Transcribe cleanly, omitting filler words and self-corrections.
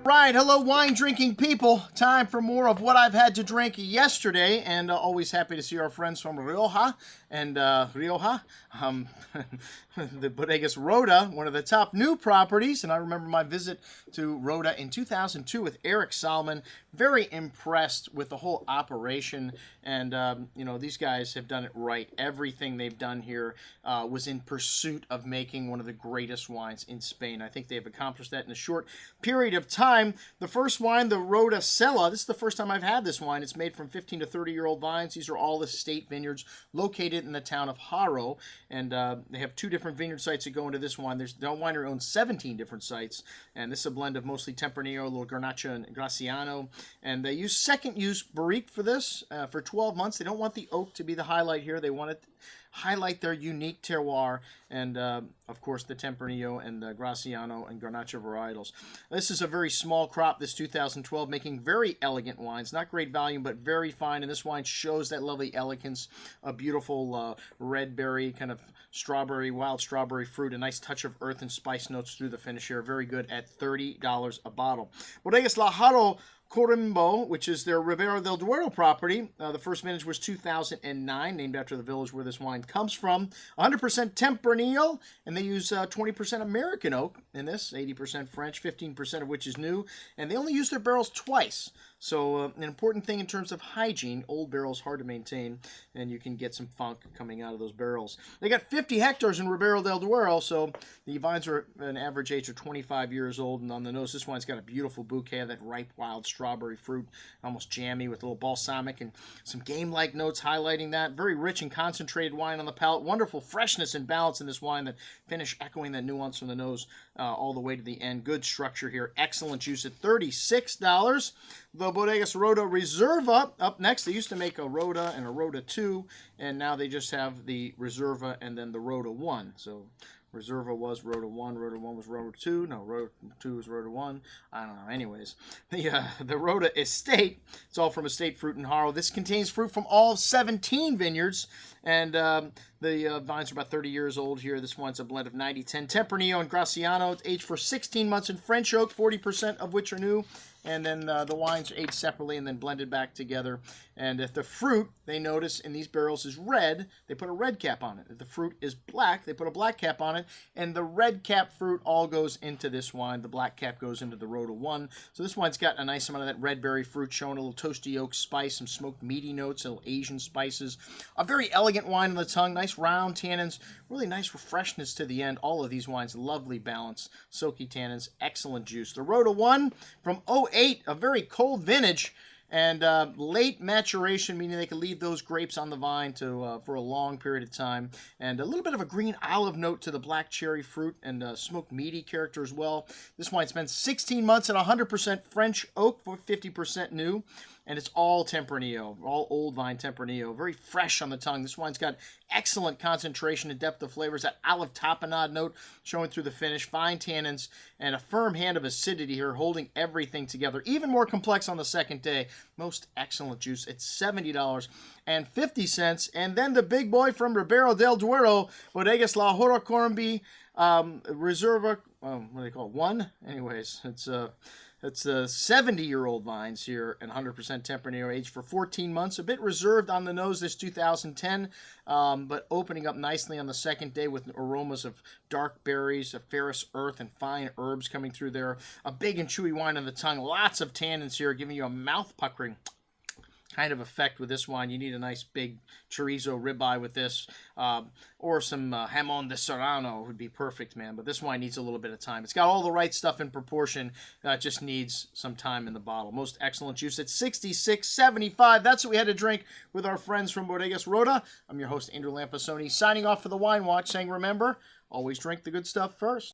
right, hello wine drinking people. Time for more of what I've had to drink yesterday, and always happy to see our friends from Rioja and the Bodegas Roda, one of the top new properties. And I remember my visit to Roda in 2002 with Eric Solomon. Very impressed with the whole operation, and you know, these guys have done it right. Everything they've done here was in pursuit of making one of the greatest wines in Spain. I think they've accomplished that in a short period of time. The first wine, the Roda Cella, this is the first time I've had this wine. It's made from 15 to 30-year-old vines. These are all estate vineyards located in the town of Horra, and they have 2 different vineyard sites that go into this wine. The winery owns 17 different sites, and this is a blend of mostly Tempranillo, a little Garnacha and Graciano, and they use second-use Barrique for this for 12 months. They don't want the oak to be the highlight here. They want it highlight their unique terroir, and of course the Tempranillo and the Graciano and Garnacha varietals. This is a very small crop, this 2012, making very elegant wines. Not great volume, but very fine, and this wine shows that lovely elegance, a beautiful red berry, kind of strawberry, wild strawberry fruit, a nice touch of earth and spice notes through the finish here. Very good at $30 a bottle. Bodegas La Jarro Corimbo, which is their Ribera del Duero property. The first vintage was 2009, named after the village where this wine comes from. 100% Tempranillo, and they use 20% American oak in this, 80% French, 15% of which is new, and they only use their barrels twice. So an important thing in terms of hygiene, old barrels hard to maintain, and you can get some funk coming out of those barrels. They got 50 hectares in Ribera del Duero, so the vines are an average age of 25 years old, and on the nose, this wine's got a beautiful bouquet of that ripe wild strawberry fruit, almost jammy with a little balsamic and some game-like notes highlighting that. Very rich and concentrated wine on the palate. Wonderful freshness and balance in this wine, that finish echoing that nuance from the nose all the way to the end. Good structure here. Excellent juice at $36. The Bodegas Roda Reserva up next. They used to make a Roda and a Roda 2, and now they just have the Reserva and then the Roda 1. So Reserva was Roda 1, Roda 1 was Roda 2, no, Roda 2 was Roda 1, I don't know. Anyways, the Roda Estate, it's all from Estate Fruit and Horra. This contains fruit from all 17 vineyards, and the vines are about 30 years old here. This one's a blend of 90-10 Tempranillo and Graciano. It's aged for 16 months in French oak, 40% of which are new. And then the wines are aged separately and then blended back together. And if the fruit, they notice in these barrels, is red, they put a red cap on it. If the fruit is black, they put a black cap on it. And the red cap fruit all goes into this wine. The black cap goes into the Roda 1. So this wine's got a nice amount of that red berry fruit showing, a little toasty oak spice, some smoked meaty notes, a little Asian spices. A very elegant wine on the tongue, nice round tannins, really nice freshness to the end. All of these wines, lovely balance, silky tannins, excellent juice. The Roda 1 from 08, a very cold vintage, and late maturation, meaning they can leave those grapes on the vine for a long period of time, and a little bit of a green olive note to the black cherry fruit, and smoked meaty character as well. This wine spent 16 months at 100% French oak, 50% new, and it's all Tempranillo, all old vine Tempranillo. Very fresh on the tongue. This wine's got excellent concentration and depth of flavors. That olive tapenade note showing through the finish. Fine tannins and a firm hand of acidity here, holding everything together. Even more complex on the second day. Most excellent juice. It's $70.50. And then the big boy from Ribera del Duero, Bodegas La Jarro Corimbo, Reserva, what do they call it? 1? Anyways, it's 70-year-old vines here and 100% Tempranillo, aged for 14 months. A bit reserved on the nose, this 2010, but opening up nicely on the second day with aromas of dark berries, a ferrous earth, and fine herbs coming through there. A big and chewy wine on the tongue. Lots of tannins here, giving you a mouth-puckering kind of effect with this wine. You need a nice big chorizo ribeye with this, or some jamon de serrano would be perfect, man. But this wine needs a little bit of time. It's got all the right stuff in proportion. It just needs some time in the bottle. Most excellent juice at $66.75. That's what we had to drink with our friends from Bodegas Roda. I'm your host, Andrew Lampasoni, signing off for the Wine Watch, saying remember, always drink the good stuff first.